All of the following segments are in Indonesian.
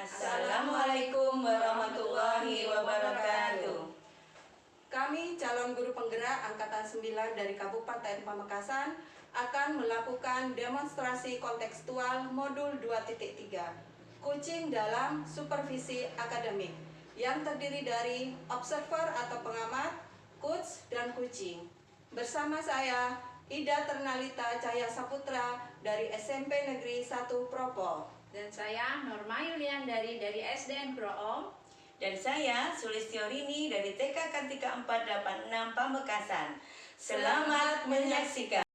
Assalamualaikum warahmatullahi wabarakatuh. Kami calon guru penggerak Angkatan 9 dari Kabupaten Pamekasan akan melakukan demonstrasi kontekstual modul 2.3 Coaching dalam supervisi akademik yang terdiri dari observer atau pengamat, coach, dan coaching. Bersama saya Ida Ternalita Cahya Saputra dari SMP Negeri 1 Propo. Dan saya Norma Yuliandari dari SDN Proom. Dan saya Sulistiorini dari TK Kartika 486 Pamekasan. Selamat menyaksikan.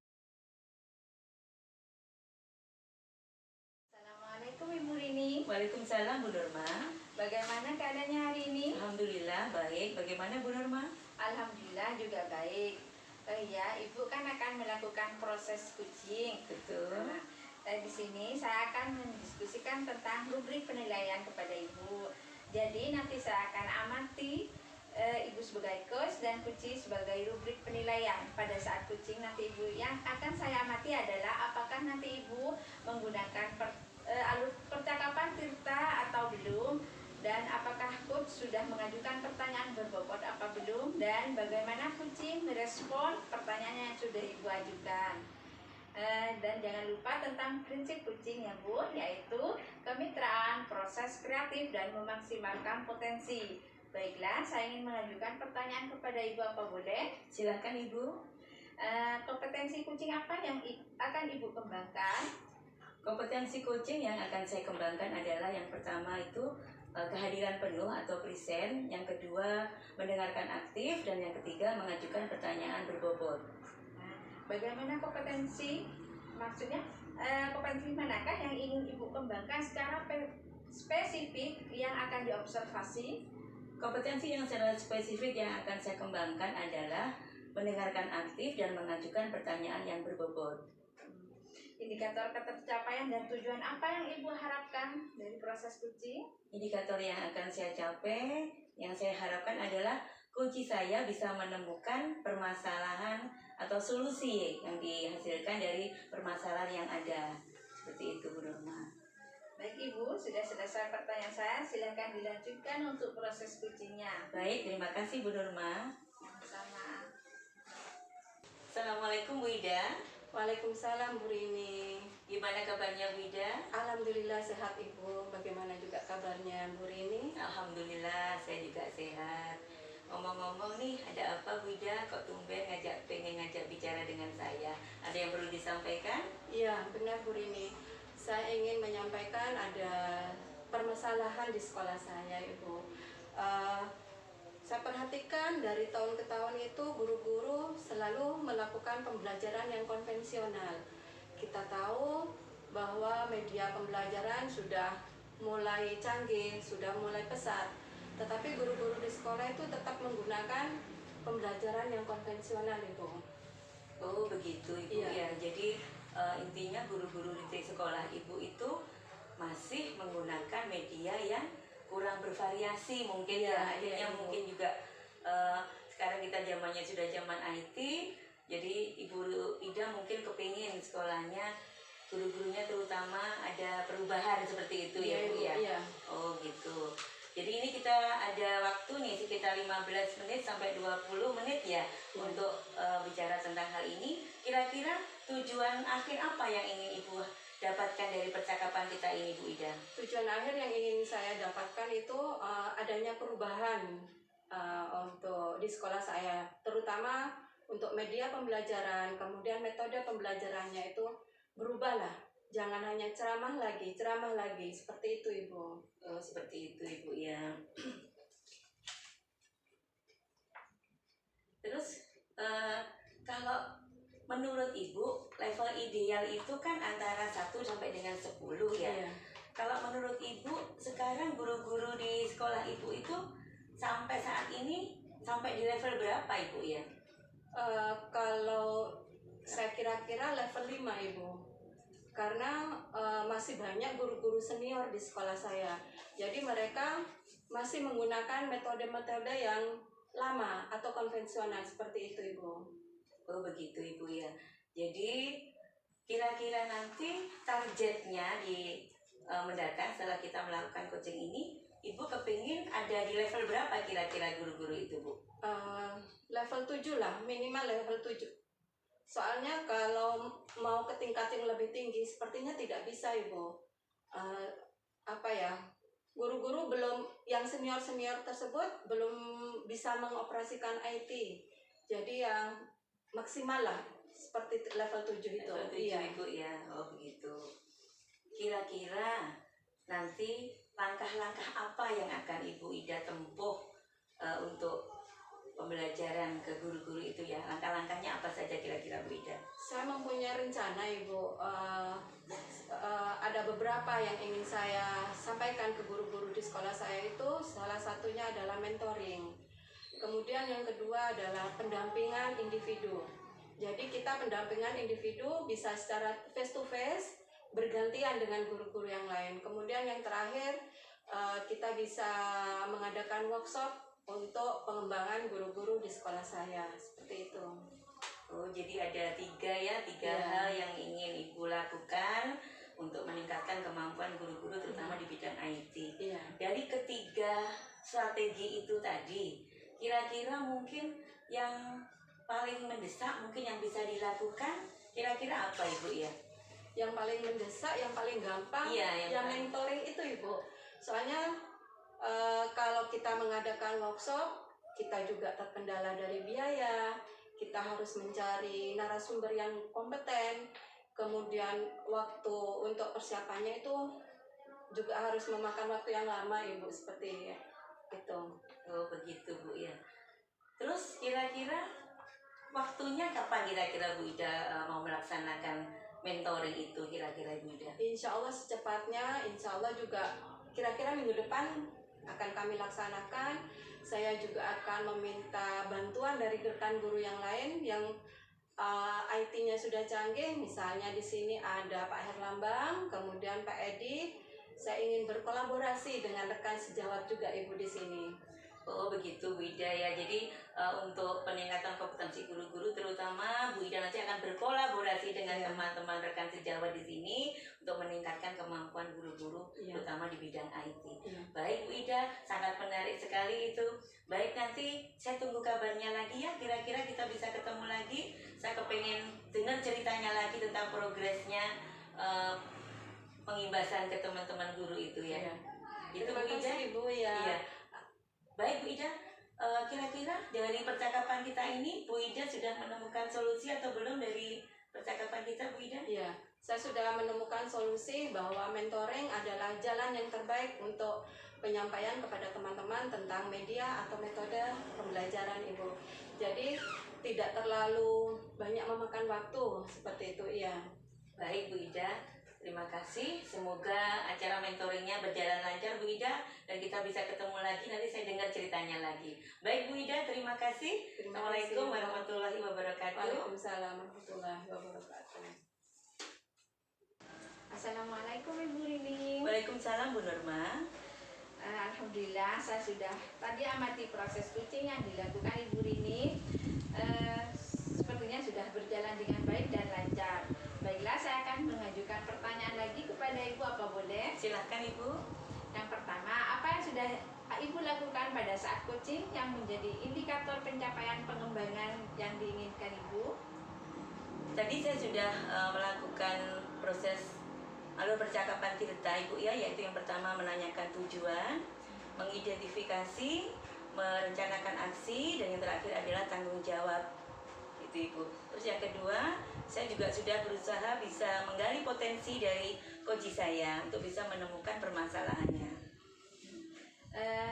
Assalamualaikum Ibu Rini. Waalaikumsalam Bu Norma. Bagaimana keadaannya hari ini? Alhamdulillah baik. Bagaimana Bu Norma? Alhamdulillah juga baik. Ya, Ibu kan akan melakukan proses coaching. Betul. Nah, di sini saya akan mendiskusikan tentang rubrik penilaian kepada Ibu. Jadi nanti saya akan amati Ibu sebagai coach dan coaching sebagai rubrik penilaian. Pada saat coaching nanti Ibu yang akan saya amati adalah apakah nanti Ibu menggunakan alur percakapan Tirta atau belum, dan apakah coach sudah mengajukan pertanyaan berbobot apa belum, dan bagaimana coaching merespon pertanyaan yang sudah Ibu ajukan. Dan jangan lupa tentang prinsip coaching ya Bu, yaitu kemitraan, proses kreatif, dan memaksimalkan potensi. Baiklah, saya ingin mengajukan pertanyaan kepada Ibu, apa boleh? Silakan Ibu. Kompetensi coaching apa yang akan Ibu kembangkan? Kompetensi coaching yang akan saya kembangkan adalah yang pertama itu kehadiran penuh atau present, yang kedua mendengarkan aktif, dan yang ketiga mengajukan pertanyaan berbobot. Bagaimana kompetensi, maksudnya kompetensi manakah yang ingin Ibu kembangkan secara spesifik yang akan diobservasi? Kompetensi yang secara spesifik yang akan saya kembangkan adalah mendengarkan aktif dan mengajukan pertanyaan yang berbobot. Indikator ketercapaian dan tujuan apa yang Ibu harapkan dari proses coaching? Indikator yang akan saya capai, yang saya harapkan adalah coaching saya bisa menemukan permasalahan atau solusi yang dihasilkan dari permasalahan yang ada. Seperti itu Bu Norma. Baik Ibu, sudah selesai pertanyaan saya. Silakan dilanjutkan untuk proses coachingnya. Baik, terima kasih Bu Norma. Sama-sama. Assalamualaikum Bu Ida. Waalaikumsalam Bu Rini. Gimana kabarnya Bu Ida? Alhamdulillah sehat Ibu. Bagaimana juga kabarnya Bu Rini? Alhamdulillah saya juga sehat. Ngomong-ngomong nih, ada apa Bu Ida? Kok tumben pengen ngajak bicara dengan saya? Ada yang perlu disampaikan? Iya, benar Bu Rini. Saya ingin menyampaikan ada permasalahan di sekolah saya Ibu. Saya perhatikan dari tahun ke tahun itu guru-guru selalu melakukan pembelajaran yang konvensional. Kita tahu bahwa media pembelajaran sudah mulai canggih, sudah mulai pesat. Tetapi guru-guru di sekolah itu tetap menggunakan pembelajaran yang konvensional Ibu. Oh begitu Ibu. Iya. Ya. Jadi intinya guru-guru di sekolah Ibu itu masih menggunakan media yang kurang bervariasi mungkin ya. Akhirnya mungkin juga sekarang kita zamannya sudah zaman IT. Jadi Ibu Ida mungkin kepingin sekolahnya guru-gurunya terutama ada perubahan seperti itu ya Bu ya. Iya. Oh gitu. Jadi ini kita ada waktu nih sekitar 15 menit sampai 20 menit ya untuk bicara tentang hal ini. Kira-kira tujuan akhir apa yang ingin Ibu dapatkan dari percakapan kita ini Bu Ida? Tujuan akhir yang ingin saya dapatkan itu adanya perubahan untuk di sekolah saya, terutama untuk media pembelajaran, kemudian metode pembelajarannya itu berubahlah. Jangan hanya ceramah lagi, seperti itu Ibu. Oh, seperti itu Ibu ya. Terus kalau menurut Ibu level ideal itu kan antara 1 sampai dengan 10 ya. Iya. Kalau menurut Ibu sekarang guru-guru di sekolah Ibu itu sampai saat ini sampai di level berapa Ibu ya? Kalau saya kira-kira level 5 Ibu. Karena masih banyak guru-guru senior di sekolah saya. Jadi mereka masih menggunakan metode-metode yang lama atau konvensional seperti itu Ibu. Oh begitu Ibu ya. Jadi kira-kira nanti targetnya di mendatang setelah kita melakukan coaching ini, Ibu kepingin ada di level berapa kira-kira guru-guru itu, Bu? Level 7 lah, minimal level 7. Soalnya kalau mau ke tingkat yang lebih tinggi sepertinya tidak bisa, Ibu. Apa ya, guru-guru belum, yang senior-senior tersebut belum bisa mengoperasikan IT. Jadi yang maksimal lah seperti level 7 itu. Level 7 Iya. Ibu ya. Oh begitu. Kira-kira nanti langkah-langkah apa yang akan Ibu Ida tempuh untuk pembelajaran ke guru-guru itu ya? Langkah-langkahnya apa saja kira-kira, Bu Ida? Saya mempunyai rencana, Ibu. Ada beberapa yang ingin saya sampaikan ke guru-guru di sekolah saya itu. Salah satunya adalah mentoring. Kemudian yang kedua adalah pendampingan individu. Jadi kita pendampingan individu bisa secara face to face, bergantian dengan guru-guru yang lain. Kemudian yang terakhir, kita bisa mengadakan workshop untuk pengembangan guru-guru di sekolah saya, seperti itu. Oh, jadi ada tiga hal yang ingin Ibu lakukan untuk meningkatkan kemampuan guru-guru terutama di bidang IT. Iya. Dari ketiga strategi itu tadi, kira-kira mungkin yang paling mendesak mungkin yang bisa dilakukan kira-kira apa, Ibu ya? Yang paling mendesak, yang paling gampang, yang mentoring itu, Ibu. Soalnya kalau kita mengadakan workshop, kita juga terkendala dari biaya, kita harus mencari narasumber yang kompeten, kemudian waktu untuk persiapannya itu juga harus memakan waktu yang lama, Ibu, seperti itu. Oh begitu, Bu ya. Terus kira-kira waktunya kapan kira-kira Bu Ida mau melaksanakan mentoring itu kira-kira, Bu Ida? Insya Allah secepatnya, insya Allah juga kira-kira minggu depan akan kami laksanakan. Saya juga akan meminta bantuan dari rekan guru yang lain yang IT-nya sudah canggih. Misalnya di sini ada Pak Herlambang, kemudian Pak Edi. Saya ingin berkolaborasi dengan rekan sejawat juga, Ibu, di sini. Oh begitu, Bu Ida ya. Jadi untuk peningkatan kompetensi guru-guru terutama Bu Ida nanti akan berkolaborasi dengan teman-teman rekan sejawat di sini untuk meningkatkan kemampuan guru-guru terutama di bidang IT. Baik Bu Ida, sangat menarik sekali itu. Baik, nanti saya tunggu kabarnya lagi ya. Kira-kira kita bisa ketemu lagi. Saya kepengen dengar ceritanya lagi tentang progresnya pengimbasan ke teman-teman guru itu ya. Itu Bu Ida. Ibu ya. Iya. Baik Bu Ida, kira-kira dari percakapan kita ini Bu Ida sudah menemukan solusi atau belum dari percakapan kita, Bu Ida? Iya, saya sudah menemukan solusi bahwa mentoring adalah jalan yang terbaik untuk penyampaian kepada teman-teman tentang media atau metode pembelajaran, Ibu. Jadi tidak terlalu banyak memakan waktu, seperti itu, iya. Baik Bu Ida, terima kasih. Semoga acara mentoringnya berjalan lancar Bu Ida dan kita bisa ketemu lagi. Nanti saya dengar ceritanya lagi. Baik Bu Ida, terima kasih. Assalamualaikum warahmatullahi wabarakatuh. Waalaikumsalam warahmatullahi wabarakatuh. Assalamualaikum Ibu Rini. Waalaikumsalam Bu Nurma. Alhamdulillah saya sudah tadi amati proses coaching yang dilakukan Ibu Rini. Sepertinya sudah berjalan dengan baik dan lancar. Baiklah, saya akan mengajukan pertanyaan lagi kepada Ibu, apa boleh? Silahkan Ibu. Yang pertama, apa yang sudah Ibu lakukan pada saat coaching yang menjadi indikator pencapaian pengembangan yang diinginkan Ibu? Tadi saya sudah melakukan proses alur percakapan kita Ibu ya, yaitu yang pertama menanyakan tujuan, mengidentifikasi, merencanakan aksi, dan yang terakhir adalah tanggung jawab. Itu Ibu. Terus yang kedua, saya juga sudah berusaha bisa menggali potensi dari coach saya untuk bisa menemukan permasalahannya.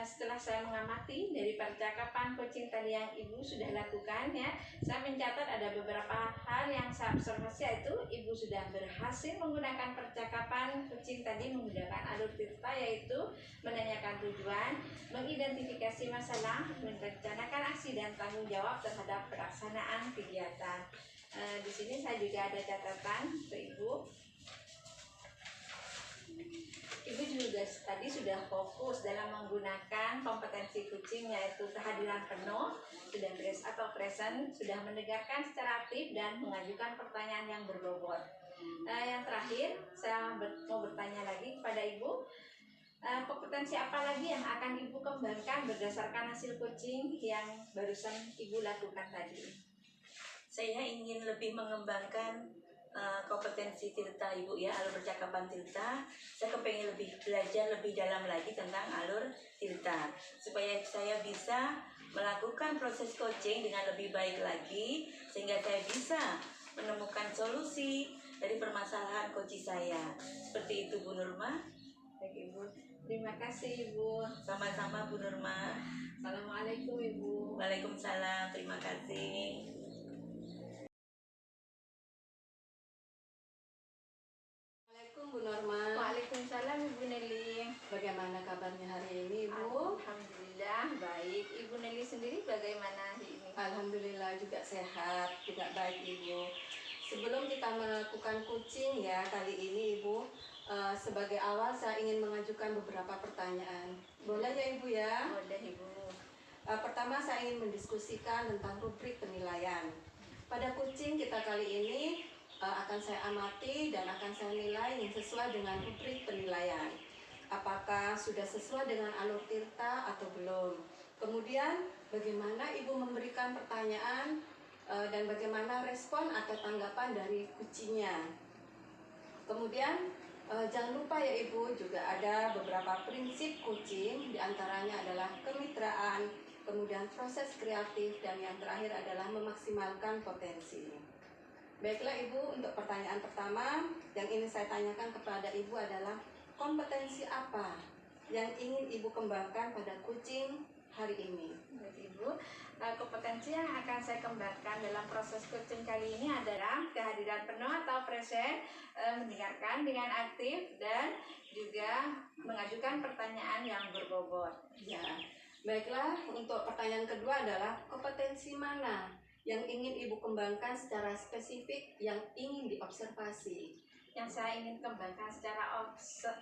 Setelah saya mengamati dari percakapan coaching tadi yang Ibu sudah lakukan ya, saya mencatat ada beberapa hal yang saya observasi, yaitu Ibu sudah berhasil menggunakan percakapan coaching tadi menggunakan alur tirta, yaitu menanyakan tujuan, mengidentifikasi masalah, merencanakan aksi dan tanggung jawab terhadap pelaksanaan kegiatan. Di sini saya juga ada catatan untuk Ibu. Ibu juga tadi sudah fokus dalam menggunakan kompetensi coaching, yaitu kehadiran penuh, sudah present, sudah mendengarkan secara aktif dan mengajukan pertanyaan yang berbobot. Yang terakhir, saya mau bertanya lagi kepada Ibu, kompetensi apa lagi yang akan Ibu kembangkan berdasarkan hasil coaching yang barusan Ibu lakukan tadi? Saya ingin lebih mengembangkan kompetensi Tirta Ibu ya, alur percakapan Tirta. Saya kepengen lebih belajar lebih dalam lagi tentang alur Tirta supaya saya bisa melakukan proses coaching dengan lebih baik lagi sehingga saya bisa menemukan solusi dari permasalahan coaching saya. Seperti itu Bu Nurma. Baik Ibu, terima kasih Ibu. Sama-sama Bu Nurma. Assalamualaikum Ibu. Waalaikumsalam, terima kasih. Assalamualaikum Bu Norma. Waalaikumsalam Ibu Nelly. Bagaimana kabarnya hari ini Ibu? Alhamdulillah baik. Ibu Nelly sendiri bagaimana hari ini? Alhamdulillah juga sehat, juga baik Ibu. Sebelum kita melakukan coaching ya kali ini Ibu, sebagai awal saya ingin mengajukan beberapa pertanyaan. Boleh ya Ibu ya? Boleh Ibu. Pertama saya ingin mendiskusikan tentang rubrik penilaian. Pada coaching kita kali ini akan saya amati dan akan saya nilai yang sesuai dengan rubrik penilaian. Apakah sudah sesuai dengan alur Tirta atau belum? Kemudian bagaimana Ibu memberikan pertanyaan dan bagaimana respon atau tanggapan dari coachingnya. Kemudian jangan lupa ya Ibu, juga ada beberapa prinsip coaching, diantaranya adalah kemitraan, kemudian proses kreatif, dan yang terakhir adalah memaksimalkan potensi. Baiklah Ibu, untuk pertanyaan pertama yang ingin saya tanyakan kepada Ibu adalah kompetensi apa yang ingin Ibu kembangkan pada coaching hari ini? Baik Ibu, kompetensi yang akan saya kembangkan dalam proses coaching kali ini adalah kehadiran penuh atau present, mendengarkan dengan aktif, dan juga mengajukan pertanyaan yang berbobot. Ya, baiklah, untuk pertanyaan kedua adalah kompetensi mana yang ingin Ibu kembangkan secara spesifik yang ingin diobservasi? Yang saya ingin kembangkan secara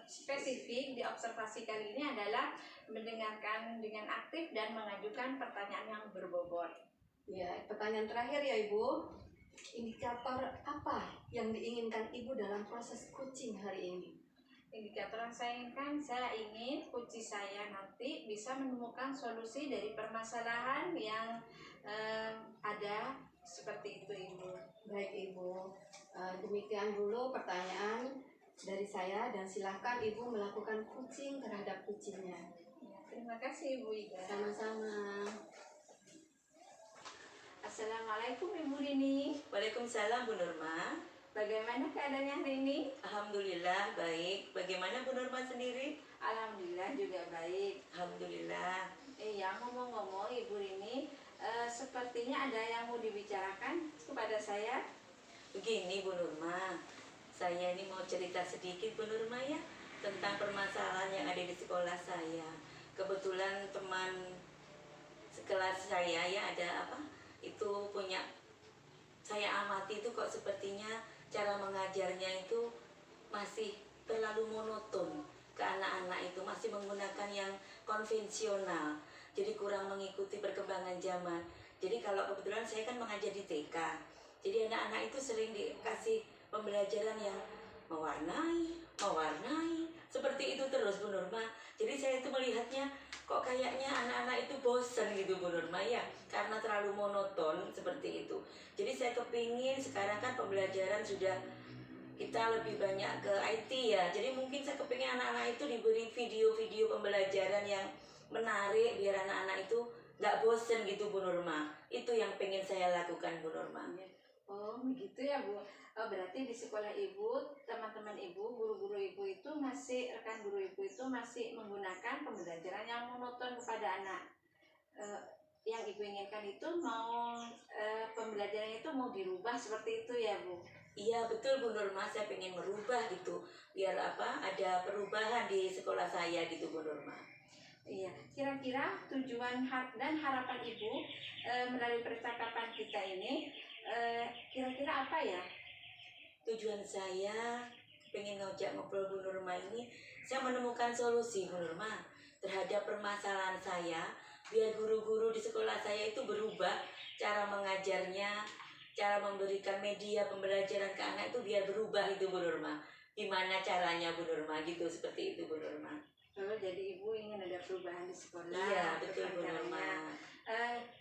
spesifik di observasi kali ini adalah mendengarkan dengan aktif dan mengajukan pertanyaan yang berbobot. Ya, pertanyaan terakhir ya Ibu, indikator apa yang diinginkan Ibu dalam proses coaching hari ini? Indikator yang saya inginkan, saya ingin coaching saya nanti bisa menemukan solusi dari permasalahan yang ada, seperti itu Ibu. Baik Ibu, demikian dulu pertanyaan dari saya dan silahkan Ibu melakukan coaching terhadap coachingnya. Ya, terima kasih Ibu Ida. Sama-sama. Assalamualaikum Ibu Rini. Waalaikumsalam Bu Nurma. Bagaimana keadaannya hari ini? Alhamdulillah baik. Bagaimana Bu Nurma sendiri? Alhamdulillah juga baik. Alhamdulillah. Iya, ngomong-ngomong Ibu Rini, sepertinya ada yang mau dibicarakan kepada saya. Begini Bu Nurma, saya ini mau cerita sedikit Bu Nurma ya tentang permasalahan yang ada di sekolah saya. Kebetulan teman sekelas saya ya ada apa? Itu punya, saya amati itu kok sepertinya cara mengajarnya itu masih terlalu monoton ke anak-anak, itu masih menggunakan yang konvensional, jadi kurang mengikuti perkembangan zaman. Jadi kalau kebetulan saya kan mengajar di TK, jadi anak-anak itu sering dikasih pembelajaran yang mewarnai seperti itu terus Bu Nurma. Jadi saya itu melihatnya kok kayaknya anak-anak itu bosan gitu Bu Nurma ya, karena terlalu monoton seperti itu. Jadi saya kepingin sekarang kan pembelajaran sudah kita lebih banyak ke IT ya, jadi mungkin saya kepingin anak-anak itu diberi video-video pembelajaran yang menarik biar anak-anak itu nggak bosen gitu Bu Nurma. Itu yang pengen saya lakukan Bu Nurma. Oh begitu ya Bu. Oh, berarti di sekolah Ibu, teman-teman Ibu, guru-guru Ibu itu masih, rekan guru Ibu itu masih menggunakan pembelajaran yang monoton kepada anak. Yang Ibu inginkan itu mau pembelajaran itu mau dirubah seperti itu ya Bu? Iya betul Bu Nurma, saya pengen merubah gitu biar apa, ada perubahan di sekolah saya gitu Bu Nurma. Iya, kira-kira tujuan dan harapan Ibu melalui percakapan kita ini kira-kira apa ya? Tujuan saya pengen ngajak ngobrol Bu Nurma ini, saya menemukan solusi Bu Nurma terhadap permasalahan saya, biar guru-guru di sekolah saya itu berubah cara mengajarnya, cara cara memberikan media pembelajaran ke anak itu biar berubah itu Bu Nurma. Gimana caranya Bu Nurma gitu, seperti itu Bu Nurma. Oh, jadi ibu ingin ada perubahan di sekolah. Iya betul Bu caranya. Nurma.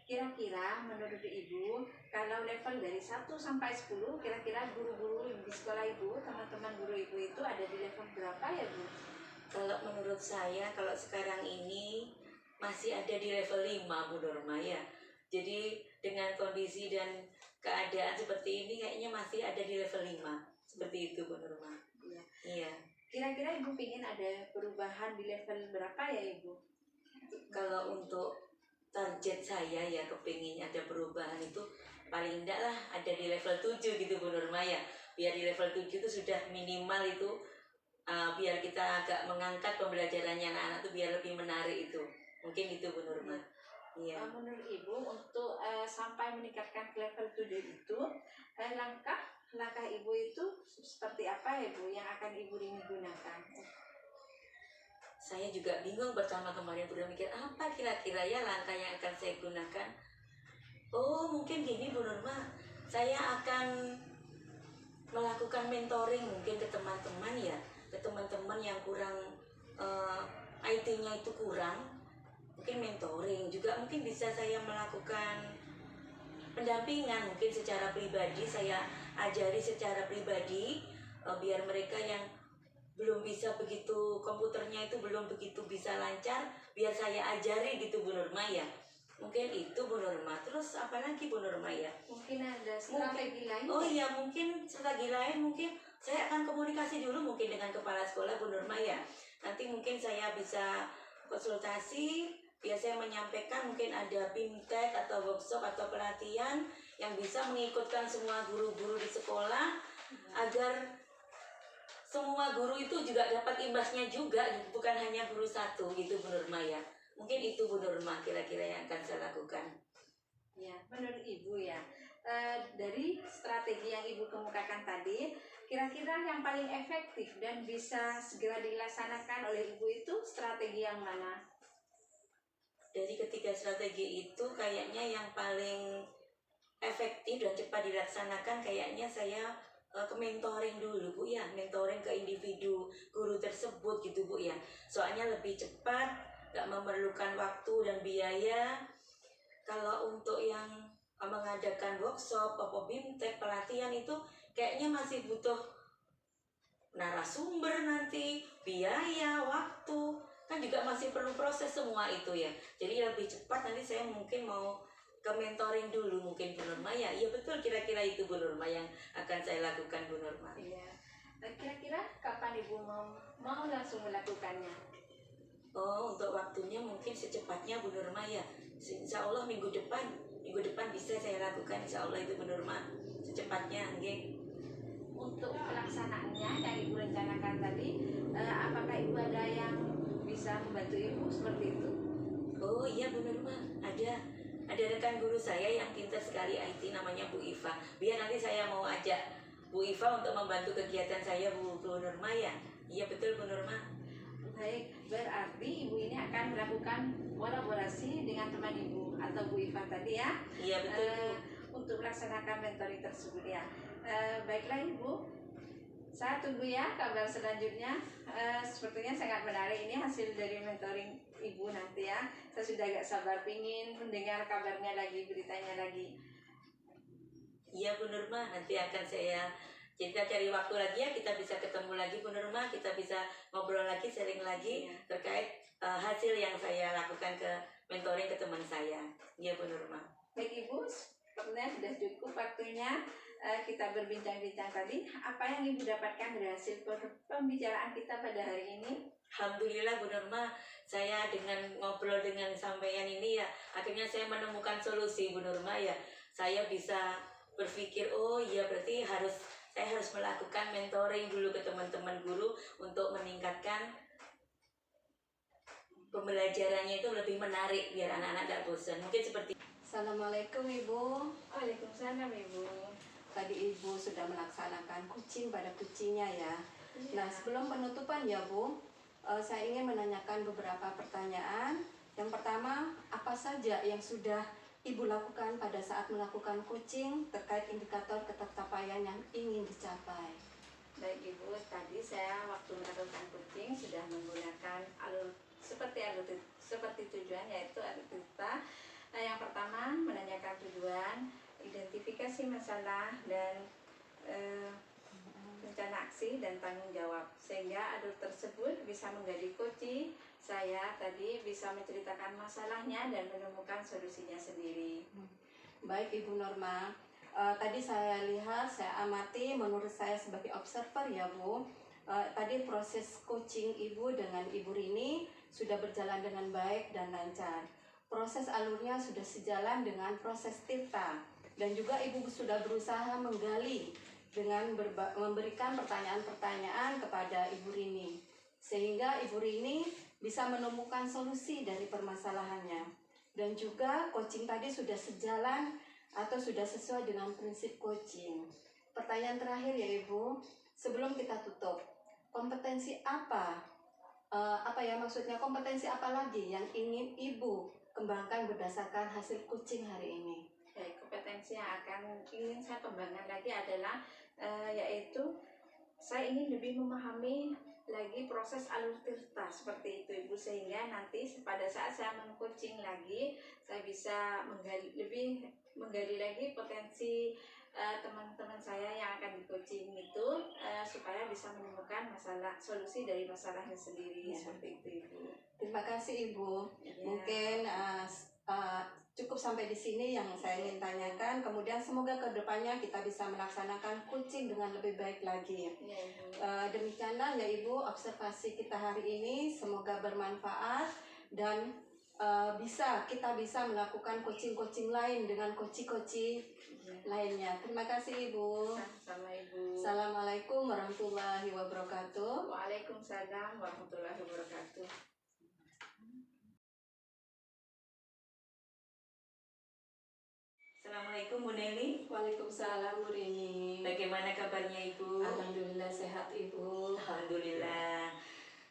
Kira-kira menurut ibu, kalau level dari 1 sampai 10, kira-kira guru-guru di sekolah ibu, teman-teman guru ibu itu ada di level berapa ya Bu? Kalau menurut saya, kalau sekarang ini masih ada di level 5 Bu Nurma ya. Jadi dengan kondisi dan keadaan seperti ini kayaknya masih ada di level 5. Seperti itu Bu Nurma. Iya. Iya. Kira-kira ibu ingin ada perubahan di level berapa ya ibu? Kalau untuk target saya ya kepingin ada perubahan itu paling enggak lah ada di level 7 gitu Bu Nurma ya. Biar di level 7 itu sudah minimal itu biar kita agak mengangkat pembelajarannya anak-anak itu biar lebih menarik itu. Mungkin itu Bu Nurma. Iya. Menurut ibu untuk sampai meningkatkan ke level 7 itu langkah ibu itu seperti apa ya Bu yang akan ibu ini gunakan? Saya juga bingung pertama kemarin udah mikir apa kira-kira ya langkah yang akan saya gunakan. Oh mungkin gini Bu Nurma, saya akan melakukan mentoring mungkin ke teman-teman ya, ke teman-teman yang kurang IT-nya itu kurang, mungkin mentoring juga mungkin bisa saya melakukan pendampingan mungkin secara pribadi, saya ajari secara pribadi biar mereka yang belum bisa begitu, komputernya itu belum begitu bisa lancar, biar saya ajari gitu Bu Nurma ya. Mungkin itu Bu Nurma. Terus apa lagi Bu Nurma ya? Mungkin ada strategi lain. Oh iya mungkin strategi lain, mungkin saya akan komunikasi dulu mungkin dengan kepala sekolah Bu Nurma ya. Nanti mungkin saya bisa konsultasi, biasanya menyampaikan mungkin ada bimtek atau workshop atau pelatihan yang bisa mengikutkan semua guru-guru di sekolah agar semua guru itu juga dapat imbasnya juga, bukan hanya guru satu gitu Bu Nurma ya. Mungkin itu Bu Nurma kira-kira yang akan saya lakukan. Ya, menurut ibu ya, dari strategi yang ibu kemukakan tadi, kira-kira yang paling efektif dan bisa segera dilaksanakan oleh ibu itu strategi yang mana? Dari ketiga strategi itu kayaknya yang paling efektif dan cepat dilaksanakan kayaknya saya ke mentoring dulu Bu ya, mentoring ke individu guru tersebut gitu Bu ya. Soalnya lebih cepat, gak memerlukan waktu dan biaya. Kalau untuk yang mengadakan workshop, bimtek, pelatihan itu kayaknya masih butuh narasumber nanti, biaya, waktu, kan juga masih perlu proses semua itu ya. Jadi lebih cepat nanti saya mungkin mau ke mentoring dulu mungkin Bu Nurma ya. Iya betul, kira-kira itu Bu Nurma yang akan saya lakukan Bu Nurma. Iya. Kira-kira kapan ibu mau langsung melakukannya? Oh untuk waktunya mungkin secepatnya Bu Nurma ya. Insya Allah minggu depan bisa saya lakukan, insya Allah itu Bu Nurma secepatnya. Okay. Untuk pelaksanaannya yang ibu rencanakan tadi, apakah ibu ada yang bisa membantu ibu seperti itu? Oh iya Bu Nurma, ada rekan guru saya yang pintar sekali IT namanya Bu Iva. Biar nanti saya mau ajak Bu Iva untuk membantu kegiatan saya Bu Nurma ya. Iya betul Bu Nurma. Baik, berarti ibu ini akan melakukan kolaborasi dengan teman ibu atau Bu Iva tadi ya. Iya betul Bu. Untuk melaksanakan mentoring tersebut ya. Baiklah ibu, saya tunggu ya kabar selanjutnya. Sepertinya sangat menarik ini hasil dari mentoring ibu nanti ya. Saya sudah agak sabar pingin mendengar kabarnya lagi, beritanya lagi. Iya Bu Nurma, nanti akan kita cari waktu lagi ya, kita bisa ketemu lagi Bu Nurma, kita bisa ngobrol lagi, sharing lagi terkait hasil yang saya lakukan ke mentoring ke teman saya. Iya Bu Nurma. Baik ibu, sepertinya sudah cukup waktunya kita berbincang-bincang tadi. Apa yang ibu dapatkan dari hasil pembicaraan kita pada hari ini? Alhamdulillah Bu Nurma, saya dengan ngobrol dengan sampean ini ya, akhirnya saya menemukan solusi Bu Nurma ya. Saya bisa berpikir, oh iya berarti saya harus melakukan mentoring dulu ke teman-teman guru untuk meningkatkan pembelajarannya itu lebih menarik biar anak-anak tidak bosan. Mungkin seperti. Assalamualaikum Ibu. Waalaikumsalam ibu. Tadi Ibu sudah melaksanakan kucing pada kucingnya ya. Nah sebelum penutupan ya Bu, saya ingin menanyakan beberapa pertanyaan. Yang pertama, apa saja yang sudah Ibu lakukan pada saat melakukan coaching terkait indikator tercapaian yang ingin dicapai? Baik Ibu, tadi saya waktu melakukan coaching sudah menggunakan seperti tujuan, yaitu alur cerita. Nah, yang pertama menanyakan tujuan, identifikasi masalah, dan rencana aksi dan tanggung jawab, sehingga alur tersebut bisa menjadi kunci saya tadi bisa menceritakan masalahnya dan menemukan solusinya sendiri. Baik Ibu Norma, tadi saya lihat, saya amati, menurut saya sebagai observer ya Bu, tadi proses coaching Ibu dengan Ibu Rini sudah berjalan dengan baik dan lancar. Proses alurnya sudah sejalan dengan proses Tirta, dan juga Ibu sudah berusaha menggali dengan memberikan pertanyaan-pertanyaan kepada Ibu Rini, sehingga Ibu Rini bisa menemukan solusi dari permasalahannya. Dan juga coaching tadi sudah sejalan atau sudah sesuai dengan prinsip coaching. Pertanyaan terakhir ya Ibu, sebelum kita tutup, kompetensi kompetensi apa lagi yang ingin Ibu kembangkan berdasarkan hasil coaching hari ini? Baik, kompetensi yang ingin saya kembangkan lagi adalah yaitu saya ingin lebih memahami lagi proses alur tirta seperti itu Ibu, sehingga nanti pada saat saya meng-coaching lagi saya bisa menggali lagi potensi teman-teman saya yang akan di-coaching itu, supaya bisa menemukan solusi dari masalahnya sendiri ya. Seperti itu Ibu. Terima kasih Ibu. Ya. Mungkin cukup sampai di sini yang saya ingin tanyakan. Kemudian semoga kedepannya kita bisa melaksanakan coaching dengan lebih baik lagi. Ya, demikianlah ya Ibu observasi kita hari ini. Semoga bermanfaat dan kita bisa melakukan coaching lain dengan coaching lainnya. Terima kasih Ibu. Sama Ibu. Assalamualaikum warahmatullahi wabarakatuh. Waalaikumsalam warahmatullahi wabarakatuh. Assalamualaikum Bu Nelly. Waalaikumsalam Bu Rini. Bagaimana kabarnya Ibu? Alhamdulillah sehat Ibu. Alhamdulillah.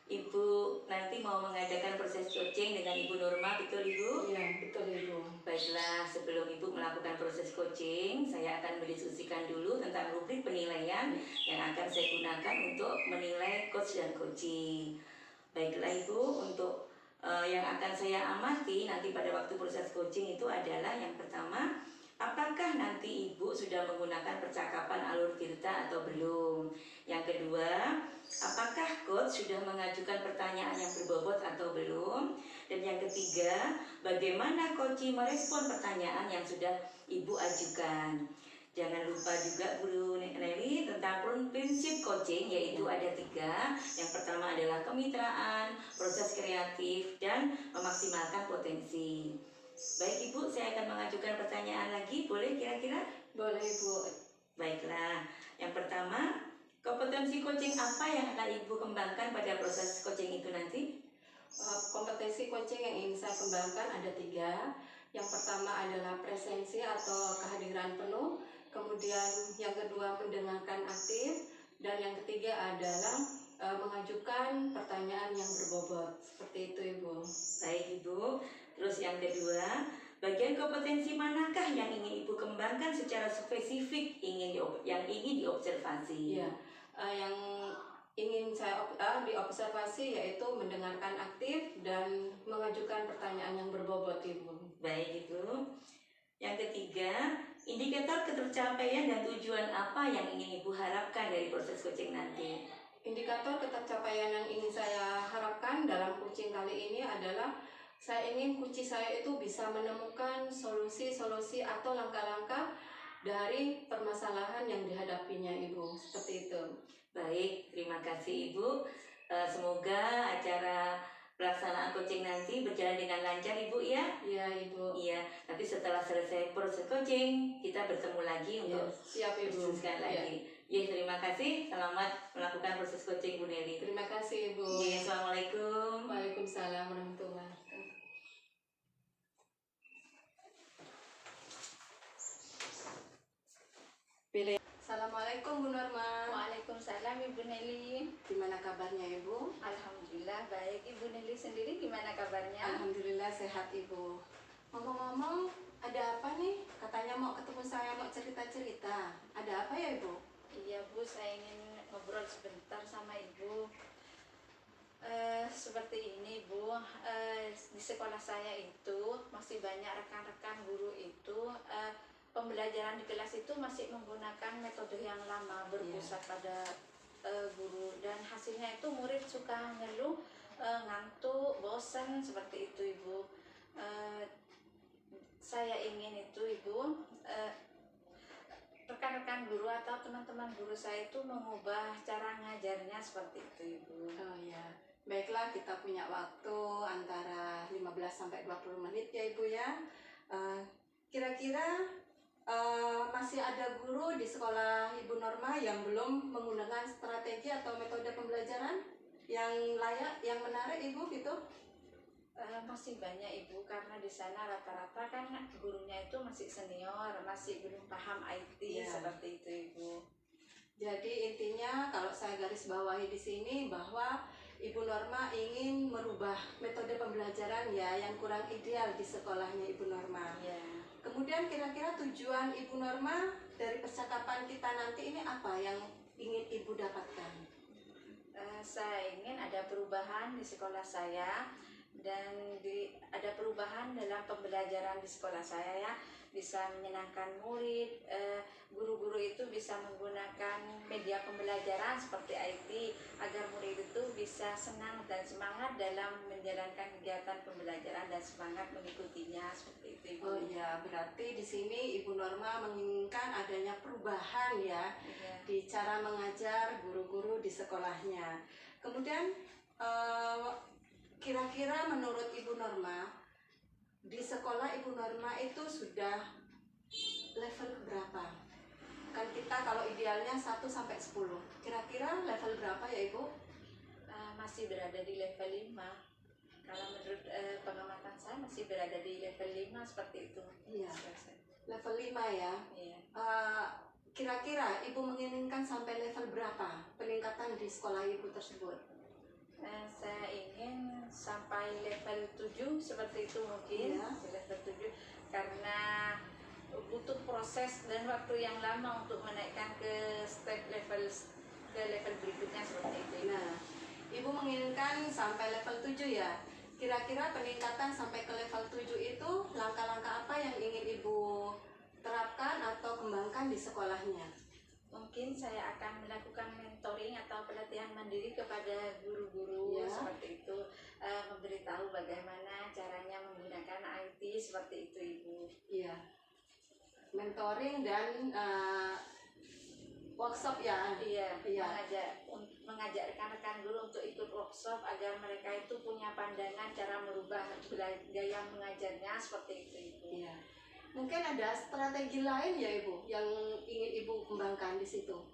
Ibu nanti mau mengadakan proses coaching dengan Ibu Norma, betul Ibu? Iya, betul Ibu. Baiklah, sebelum Ibu melakukan proses coaching, saya akan mendiskusikan dulu tentang rubrik penilaian yang akan saya gunakan untuk menilai coach dan coaching. Baiklah Ibu, untuk yang akan saya amati nanti pada waktu proses coaching itu adalah yang pertama, apakah nanti Ibu sudah menggunakan percakapan alur tirta atau belum? Yang kedua, apakah coach sudah mengajukan pertanyaan yang berbobot atau belum? Dan yang ketiga, bagaimana coach merespon pertanyaan yang sudah Ibu ajukan? Jangan lupa juga Bu Nelly tentang prinsip coaching, yaitu ada 3. Yang pertama adalah kemitraan, proses kreatif, dan memaksimalkan potensi. Baik Ibu, saya akan mengajukan pertanyaan lagi, boleh kira-kira? Boleh Ibu. Baiklah, yang pertama, kompetensi coaching apa yang akan Ibu kembangkan pada proses coaching itu nanti? Kompetensi coaching yang ingin saya kembangkan ada 3. Yang pertama adalah presensi atau kehadiran penuh. Kemudian yang kedua mendengarkan aktif. Dan yang ketiga adalah mengajukan pertanyaan yang berbobot. Seperti itu Ibu. Baik Ibu. Terus yang kedua, bagian kompetensi manakah yang ingin Ibu kembangkan secara spesifik yang ingin diobservasi? Iya, yang ingin saya diobservasi yaitu mendengarkan aktif dan mengajukan pertanyaan yang berbobot Ibu. Baik Ibu. Yang ketiga, indikator ketercapaian dan tujuan apa yang ingin Ibu harapkan dari proses coaching nanti? Indikator ketercapaian yang ingin saya harapkan dalam coaching kali ini adalah saya ingin coaching saya itu bisa menemukan solusi-solusi atau langkah-langkah dari permasalahan yang dihadapinya Ibu. Seperti itu. Baik, terima kasih Ibu. Semoga acara pelaksanaan coaching nanti berjalan dengan lancar Ibu ya. Iya Ibu. Iya, nanti setelah selesai proses coaching kita bertemu lagi untuk siap Ibu. Diskusikan lagi. Ya, terima kasih. Selamat melakukan proses coaching Bu Nelly. Terima kasih Ibu. Ya, Assalamualaikum. Waalaikumsalam warahmatullahi wabarakatuh. Assalamualaikum Bu Norma. Waalaikumsalam Ibu Nelly. Gimana kabarnya Ibu? Alhamdulillah baik. Ibu Nelly sendiri gimana kabarnya? Alhamdulillah sehat Ibu. Ngomong-ngomong, ada apa nih? Katanya mau ketemu saya, mau cerita-cerita. Ada apa ya, Ibu? Iya Bu, saya ingin ngobrol sebentar sama Ibu. Seperti ini Bu, di sekolah saya itu masih banyak rekan-rekan guru itu pembelajaran di kelas itu masih menggunakan metode yang lama, berpusat pada guru, dan hasilnya itu murid suka ngeluh, ngantuk, bosan seperti itu Ibu. Eh, saya ingin itu Ibu, rekan-rekan guru atau teman-teman guru saya itu mengubah cara ngajarnya seperti itu Ibu. Oh ya, baiklah, kita punya waktu antara 15 sampai 20 menit ya Ibu ya. Kira-kira masih ada guru di sekolah Ibu Norma yang belum menggunakan strategi atau metode pembelajaran yang layak, yang menarik Ibu gitu? Masih banyak Ibu, karena di sana rata-rata kan gurunya itu masih senior, masih belum paham IT, Iya. seperti itu Ibu. Jadi intinya kalau saya garis bawahi di sini bahwa Ibu Norma ingin merubah metode pembelajaran ya yang kurang ideal di sekolahnya Ibu Norma. Iya. Kemudian kira-kira tujuan Ibu Norma dari percakapan kita nanti ini apa yang ingin Ibu dapatkan? Saya ingin ada perubahan di sekolah saya, dan ada perubahan dalam pembelajaran di sekolah saya ya, bisa menyenangkan murid, guru-guru itu bisa menggunakan media pembelajaran seperti IT agar murid itu bisa senang dan semangat dalam menjalankan kegiatan pembelajaran dan semangat mengikutinya seperti itu Ibu. Oh iya, berarti di sini Ibu Norma menginginkan adanya perubahan ya Iya. di cara mengajar guru-guru di sekolahnya. Kemudian kira-kira menurut Ibu Norma di sekolah Ibu Norma itu sudah level berapa? Kan kita kalau idealnya 1 sampai 10. Kira-kira level berapa ya Ibu? Masih berada di level 5. Kalau menurut pengamatan saya masih berada di level 5 seperti itu. Iya. Level 5 ya. Iya. Kira-kira Ibu menginginkan sampai level berapa peningkatan di sekolah Ibu tersebut? Saya ingin sampai level 7 seperti itu mungkin. Iya. Di level 7 karena butuh proses dan waktu yang lama untuk menaikkan ke level berikutnya seperti itu. Nah, Ibu menginginkan sampai level 7 ya. Kira-kira peningkatan sampai ke level 7 itu langkah-langkah apa yang ingin Ibu terapkan atau kembangkan di sekolahnya? Mungkin saya akan melakukan mentoring atau pelatihan mandiri kepada guru-guru Ya. seperti itu, memberitahu bagaimana caranya menggunakan IT seperti itu Ibu. Iya. Mentoring dan workshop ya. Iya, Iya. mengajak rekan-rekan guru untuk ikut workshop agar mereka itu punya pandangan cara merubah gaya mengajarnya seperti itu Ibu. Iya. Mungkin ada strategi lain ya Ibu yang ingin Ibu kembangkan di situ.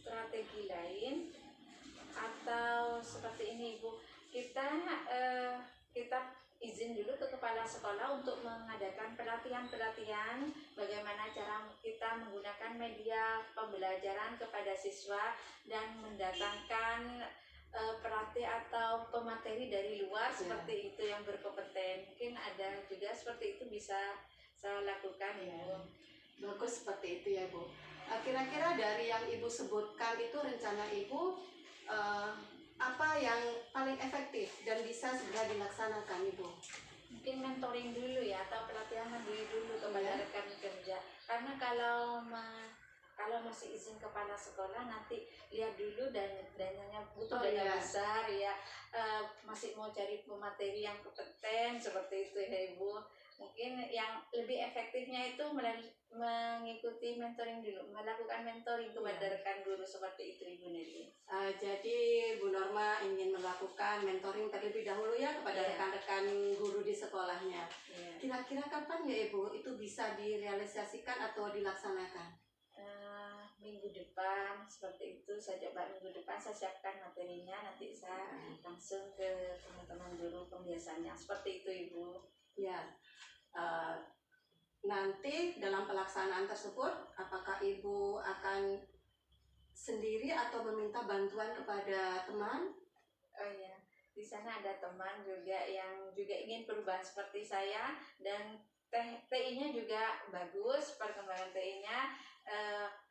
Strategi lain atau seperti ini Ibu, kita izin dulu ke kepala sekolah untuk mengadakan pelatihan bagaimana cara kita menggunakan media pembelajaran kepada siswa dan mendatangkan pelatih atau pemateri dari luar seperti itu yang berkompeten. Mungkin ada juga seperti itu bisa saya lakukan Ibu. Bagus seperti itu ya Bu. Kira-kira dari yang Ibu sebutkan itu rencana Ibu apa yang paling efektif dan bisa segera dilaksanakan Ibu? Mungkin mentoring dulu ya, atau pelatihan mandiri dulu kepada rekan kerja. Karena kalau masih izin kepala sekolah nanti lihat dulu dananya butuh dana besar ya, masih mau cari pemateri yang kompeten seperti itu ya Ibu. Mungkin yang lebih efektifnya itu mengikuti mentoring dulu, melakukan mentoring kepada rekan guru seperti itu Ibu Neri. Jadi Bu Norma ingin melakukan mentoring terlebih dahulu ya kepada rekan-rekan guru di sekolahnya. Kira-kira kapan ya Ibu itu bisa direalisasikan atau dilaksanakan? Minggu depan seperti itu. Saya coba minggu depan saya siapkan materinya, nanti saya langsung ke teman-teman guru pembiasannya seperti itu Ibu. Ya. Nanti dalam pelaksanaan tersebut apakah Ibu akan sendiri atau meminta bantuan kepada teman? Oh iya, di sana ada teman juga yang juga ingin perubahan seperti saya, dan TI-nya juga bagus, perkembangan TI-nya.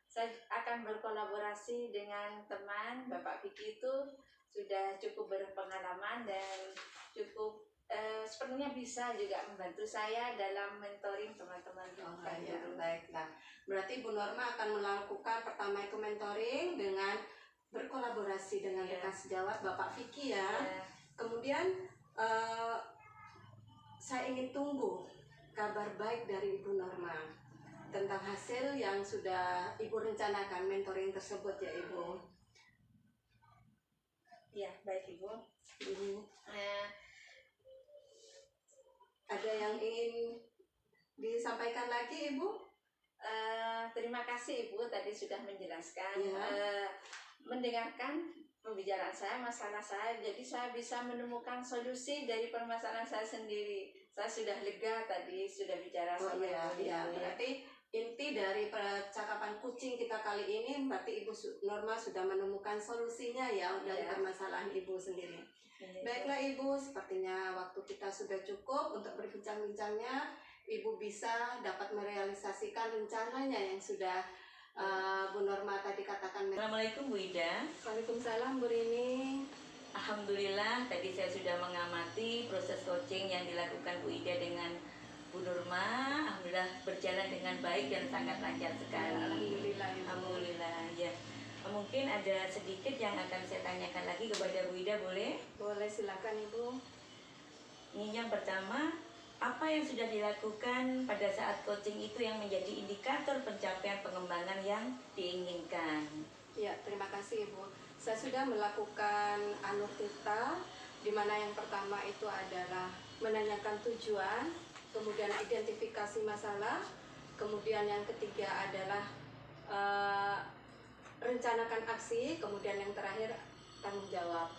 Saya akan berkolaborasi dengan teman Bapak Vicky itu sudah cukup berpengalaman dan cukup sepertinya bisa juga membantu saya dalam mentoring teman-teman. Ya, baiklah. Berarti Bu Norma akan melakukan pertama itu mentoring dengan berkolaborasi dengan rekan sejawat Bapak Vicky ya. Kemudian saya ingin tunggu kabar baik dari Ibu Norma tentang hasil yang sudah Ibu rencanakan mentoring tersebut ya Ibu. Ya, baik Ibu. Ada yang ingin disampaikan lagi Ibu? Terima kasih Ibu tadi sudah menjelaskan, Ya. mendengarkan pembicaraan saya, masalah saya, jadi saya bisa menemukan solusi dari permasalahan saya sendiri. Saya sudah lega tadi sudah bicara sama Ibu. Ya, berarti inti dari percakapan kucing kita kali ini berarti Ibu Norma sudah menemukan solusinya ya dari permasalahan Ibu sendiri. Baiklah Ibu, sepertinya waktu kita sudah cukup untuk berbincang-bincangnya. Ibu bisa dapat merealisasikan rencananya yang sudah Bu Norma tadi katakan. Assalamualaikum Bu Ida. Waalaikumsalam Bu Rini. Alhamdulillah tadi saya sudah mengamati proses coaching yang dilakukan Bu Ida dengan Bu Norma. Alhamdulillah berjalan dengan baik dan sangat lancar sekali. Alhamdulillah ya. Mungkin ada sedikit yang akan saya tanyakan lagi kepada Bu Ida, boleh? Boleh, silakan Ibu. Ini yang pertama, apa yang sudah dilakukan pada saat coaching itu yang menjadi indikator pencapaian pengembangan yang diinginkan? Ya, terima kasih Ibu. Saya sudah melakukan anutirta, di mana yang pertama itu adalah menanyakan tujuan, kemudian identifikasi masalah, kemudian yang ketiga adalah rencanakan aksi, kemudian yang terakhir tanggung jawab.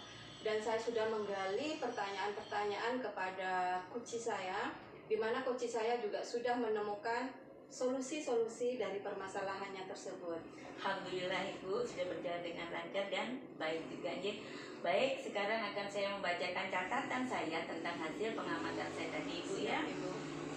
Dan saya sudah menggali pertanyaan-pertanyaan kepada coach saya, di mana coach saya juga sudah menemukan solusi-solusi dari permasalahannya tersebut. Alhamdulillah Ibu sudah berjalan dengan lancar dan baik juga. Baik, sekarang akan saya membacakan catatan saya tentang hasil pengamatan saya tadi Ibu ya.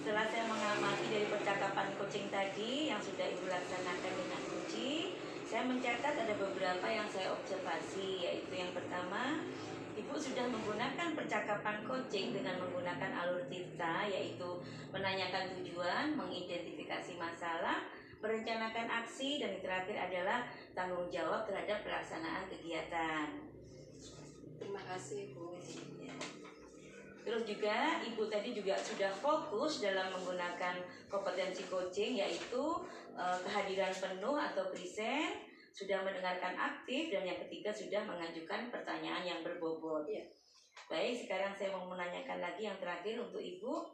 Setelah saya mengamati dari percakapan coaching tadi yang sudah Ibu laksanakan dengan coaching, saya mencatat ada beberapa yang saya observasi, yaitu yang pertama, Ibu sudah menggunakan percakapan coaching dengan menggunakan alur tirta, yaitu menanyakan tujuan, mengidentifikasi masalah, merencanakan aksi, dan yang terakhir adalah tanggung jawab terhadap pelaksanaan kegiatan. Terima kasih Bu. Terus juga Ibu tadi juga sudah fokus dalam menggunakan kompetensi coaching, yaitu kehadiran penuh atau present, sudah mendengarkan aktif, dan yang ketiga sudah mengajukan pertanyaan yang berbobot. Ya. Baik, sekarang saya mau menanyakan lagi yang terakhir untuk Ibu.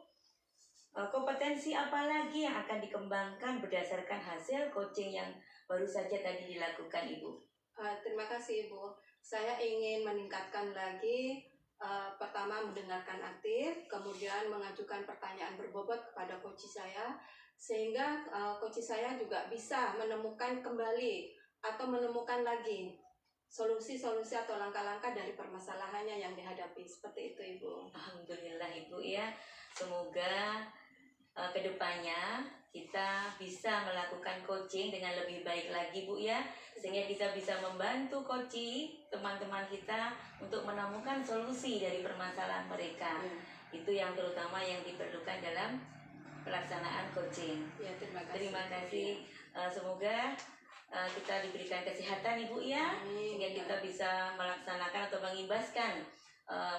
Kompetensi apa lagi yang akan dikembangkan berdasarkan hasil coaching yang baru saja tadi dilakukan Ibu? Terima kasih Ibu. Saya ingin meningkatkan lagi pertama mendengarkan aktif, kemudian mengajukan pertanyaan berbobot kepada coach saya, sehingga coach saya juga bisa menemukan kembali atau menemukan lagi solusi-solusi atau langkah-langkah dari permasalahannya yang dihadapi. Seperti itu Ibu. Alhamdulillah Ibu ya. Semoga kedepannya kita bisa melakukan coaching dengan lebih baik lagi Bu ya, sehingga kita bisa membantu coaching teman-teman kita untuk menemukan solusi dari permasalahan mereka. Itu yang terutama yang diperlukan dalam pelaksanaan coaching. Ya, terima kasih. Semoga kita diberikan kesehatan Ibu ya, sehingga kita bisa melaksanakan atau mengibaskan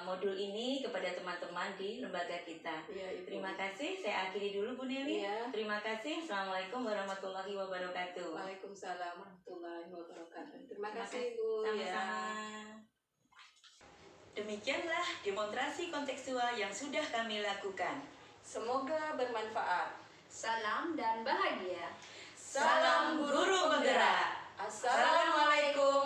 modul ini kepada teman-teman di lembaga kita. Terima kasih. Saya akhiri dulu Bu Neli. Terima kasih. Assalamualaikum warahmatullahi wabarakatuh. Waalaikumsalam warahmatullahi wabarakatuh. Terima kasih Bu. Sama-sama. Demikianlah demonstrasi kontekstual yang sudah kami lakukan. Semoga bermanfaat. Salam dan bahagia. Salam guru penggerak. Assalamualaikum